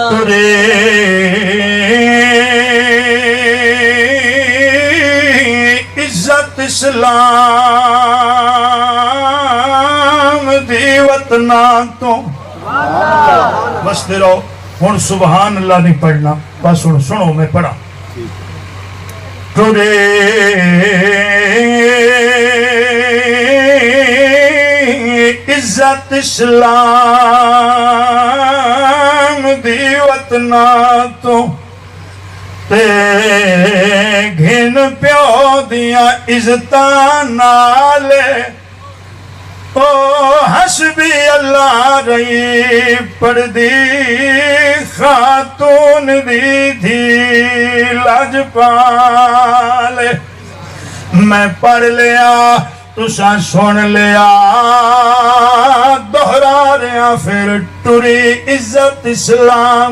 ترے عزت اسلام دی وطنا تو بستے رہو ہن سبحان اللہ نہیں پڑھنا بس سنو میں پڑھا ترے عزت اسلام دی وطنا تو تے گھن پیو دیاں عزتاں نالے او حسبی اللہ رہی پردی خاتون دی دھی لاجپالے میں پڑھ لیا تساں سن لیا دہرا رہا پھر ٹری عزت اسلام